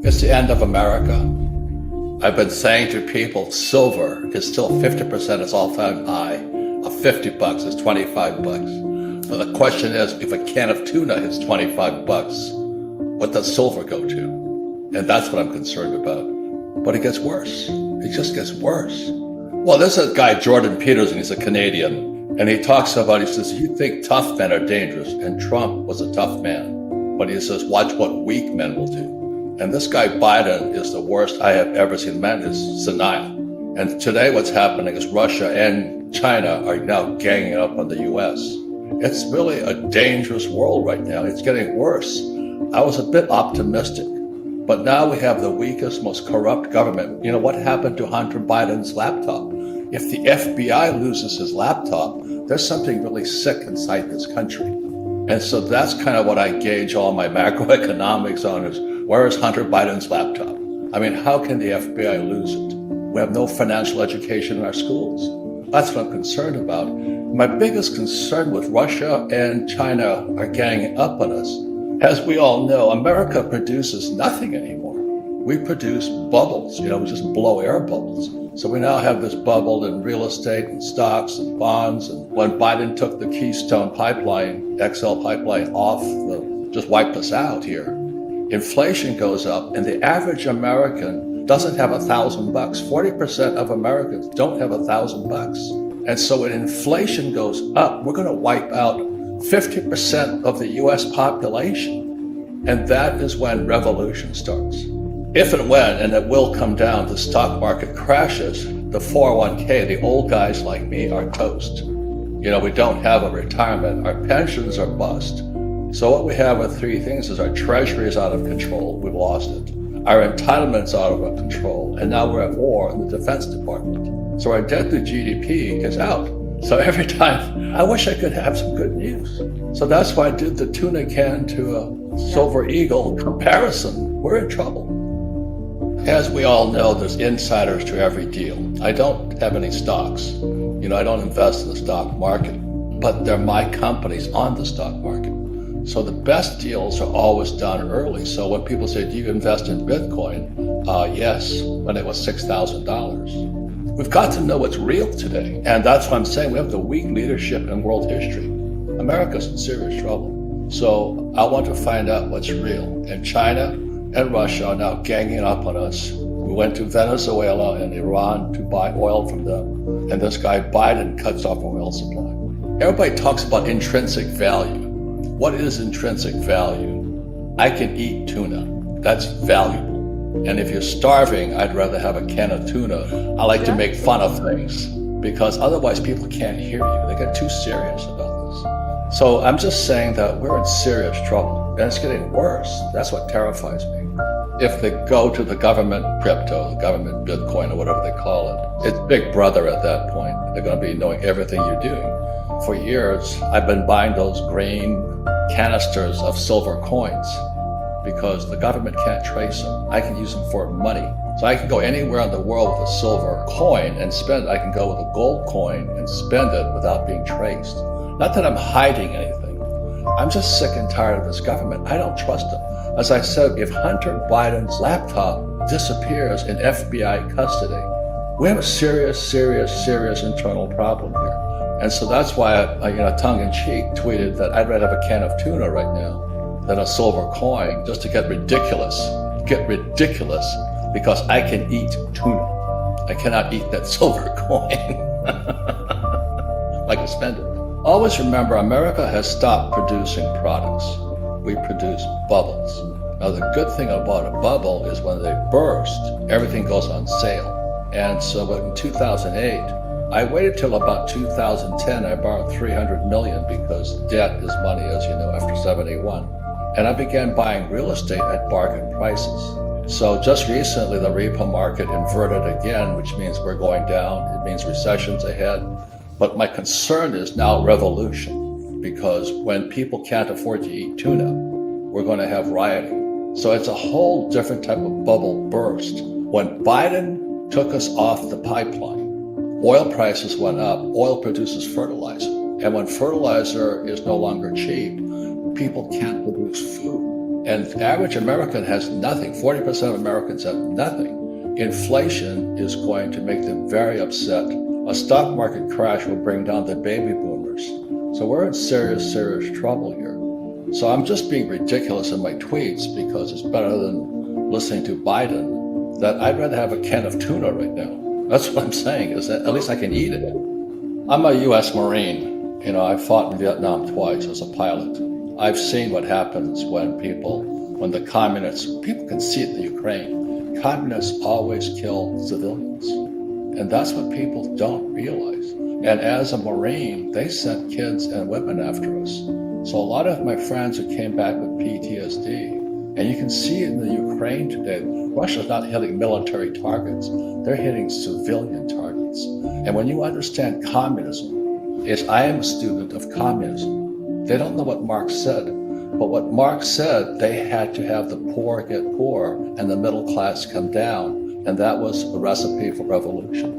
It's the end of America. I've been saying to people, silver is still 50% its all-time high. Of 50 bucks is 25 bucks. But the question is, if a can of tuna hits 25 bucks, what does silver go to? And that's what I'm concerned about. But it gets worse. It just gets worse. Well, there's a guy, Jordan Peterson, he's a Canadian, and he talks about, he says, you think tough men are dangerous, and Trump was a tough man. But he says, watch what weak men will do. And this guy Biden is the worst I have ever seen. Man is senile. And today what's happening is Russia and China are now ganging up on the US. It's really a dangerous world right now. It's getting worse. I was a bit optimistic, but now we have the weakest, most corrupt government. You know, what happened to Hunter Biden's laptop? If the FBI loses his laptop, there's something really sick inside this country. And so that's kind of what I gauge all my macroeconomics on is, where is Hunter Biden's laptop? I mean, how can the FBI lose it? We have no financial education in our schools. That's what I'm concerned about. My biggest concern with Russia and China are ganging up on us. As we all know, America produces nothing anymore. We produce bubbles, we just blow air bubbles. So we now have this bubble in real estate and stocks and bonds. And when Biden took the Keystone pipeline, XL pipeline off, just wiped us out here. Inflation goes up, and the average American doesn't have $1,000. 40% of Americans don't have $1,000. And so when inflation goes up, we're going to wipe out 50% of the US population. And that is when revolution starts. If and when, and it will come down, the stock market crashes, the 401k, the old guys like me are toast. We don't have a retirement. Our pensions are bust. So what we have with three things is our treasury is out of control. We've lost it. Our entitlements out of control. And now we're at war in the Defense Department. So our debt to GDP is out. So every time, I wish I could have some good news. So that's why I did the tuna can to a silver eagle comparison. We're in trouble. As we all know, there's insiders to every deal. I don't have any stocks. I don't invest in the stock market, but they're my companies on the stock market. So the best deals are always done early. So when people say, do you invest in Bitcoin? Yes, when it was $6,000. We've got to know what's real today. And that's what I'm saying. We have the weak leadership in world history. America's in serious trouble. So I want to find out what's real. And China and Russia are now ganging up on us. We went to Venezuela and Iran to buy oil from them. And this guy Biden cuts off our oil supply. Everybody talks about intrinsic value. What is intrinsic value? I can eat tuna. That's valuable. And if you're starving, I'd rather have a can of tuna. I like to make fun of things because otherwise people can't hear you. They get too serious about this. So I'm just saying that we're in serious trouble and it's getting worse. That's what terrifies me. If they go to the government crypto, the government Bitcoin or whatever they call it, it's Big Brother at that point. They're going to be knowing everything you're doing. For years, I've been buying those green canisters of silver coins because the government can't trace them. I can use them for money. So I can go anywhere in the world with a silver coin and spend. I can go with a gold coin and spend it without being traced. Not that I'm hiding anything. I'm just sick and tired of this government. I don't trust them. As I said, if Hunter Biden's laptop disappears in FBI custody, we have a serious internal problem here. And so that's why I tongue-in-cheek tweeted that I'd rather have a can of tuna right now than a silver coin just to get ridiculous. Because I can eat tuna. I cannot eat that silver coin. I can spend it. Always remember, America has stopped producing products. We produce bubbles. Now, the good thing about a bubble is when they burst, everything goes on sale. And so in 2008, I waited till about 2010. I borrowed $300 million because debt is money, as you know, after 71. And I began buying real estate at bargain prices. So just recently, the repo market inverted again, which means we're going down. It means recession's ahead. But my concern is now revolution, because when people can't afford to eat tuna, we're going to have rioting. So it's a whole different type of bubble burst. When Biden took us off the pipeline, oil prices went up. Oil produces fertilizer. And when fertilizer is no longer cheap, people can't produce food. And the average American has nothing. 40% of Americans have nothing. Inflation is going to make them very upset. A stock market crash will bring down the baby boomers. So we're in serious, serious trouble here. So I'm just being ridiculous in my tweets because it's better than listening to Biden, that I'd rather have a can of tuna right now. That's what I'm saying, is that at least I can eat it. I'm a U.S. Marine. I fought in Vietnam twice as a pilot. I've seen what happens when the communists, people can see it in the Ukraine, communists always kill civilians. And that's what people don't realize. And as a Marine, they sent kids and women after us. So a lot of my friends who came back with PTSD, and you can see it in the Ukraine today, Russia's not hitting military targets, they're hitting civilian targets. And when you understand communism, I am a student of communism. They don't know what Marx said, but what Marx said, they had to have the poor get poor and the middle class come down. And that was the recipe for revolution.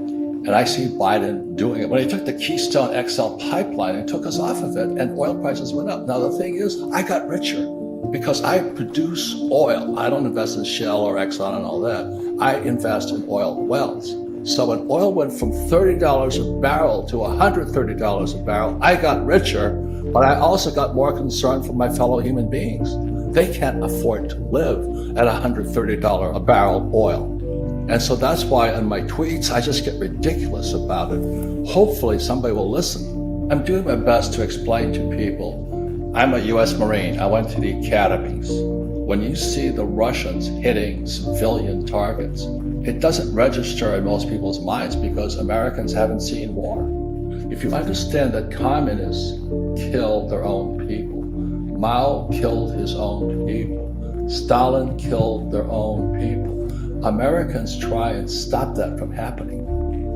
And I see Biden doing it. When he took the Keystone XL pipeline and took us off of it, and oil prices went up. Now, the thing is, I got richer because I produce oil. I don't invest in Shell or Exxon and all that. I invest in oil wells. So when oil went from $30 a barrel to $130 a barrel, I got richer, but I also got more concerned for my fellow human beings. They can't afford to live at $130 a barrel oil. And so that's why in my tweets, I just get ridiculous about it. Hopefully somebody will listen. I'm doing my best to explain to people. I'm a U.S. Marine. I went to the academies. When you see the Russians hitting civilian targets, it doesn't register in most people's minds because Americans haven't seen war. If you understand that communists kill their own people, Mao killed his own people, Stalin killed their own people, Americans try and stop that from happening.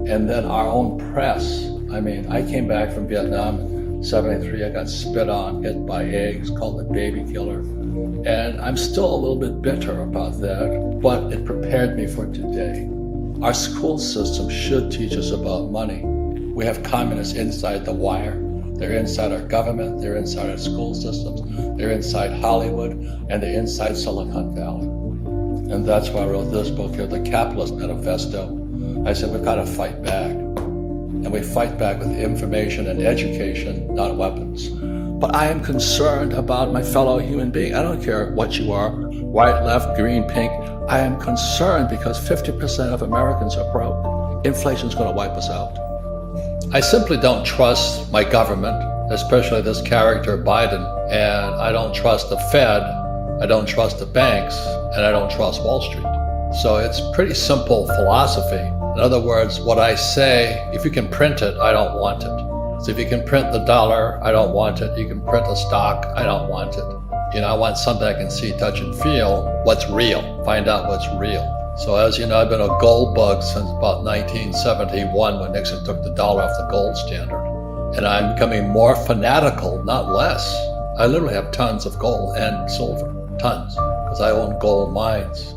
And then our own press, I came back from Vietnam in 73, I got spit on, hit by eggs, called the baby killer. And I'm still a little bit bitter about that, but it prepared me for today. Our school system should teach us about money. We have communists inside the wire. They're inside our government, they're inside our school systems, they're inside Hollywood, and they're inside Silicon Valley. And that's why I wrote this book here, The Capitalist Manifesto. I said, we've got to fight back. And we fight back with information and education, not weapons. But I am concerned about my fellow human being. I don't care what you are, white, left, green, pink. I am concerned because 50% of Americans are broke. Inflation's going to wipe us out. I simply don't trust my government, especially this character, Biden. And I don't trust the Fed. I don't trust the banks, and I don't trust Wall Street. So it's pretty simple philosophy. In other words, what I say, if you can print it, I don't want it. So if you can print the dollar, I don't want it. You can print a stock, I don't want it. I want something I can see, touch, and feel what's real, find out what's real. So as you know, I've been a gold bug since about 1971 when Nixon took the dollar off the gold standard. And I'm becoming more fanatical, not less. I literally have tons of gold and silver. Tons, because I own gold mines.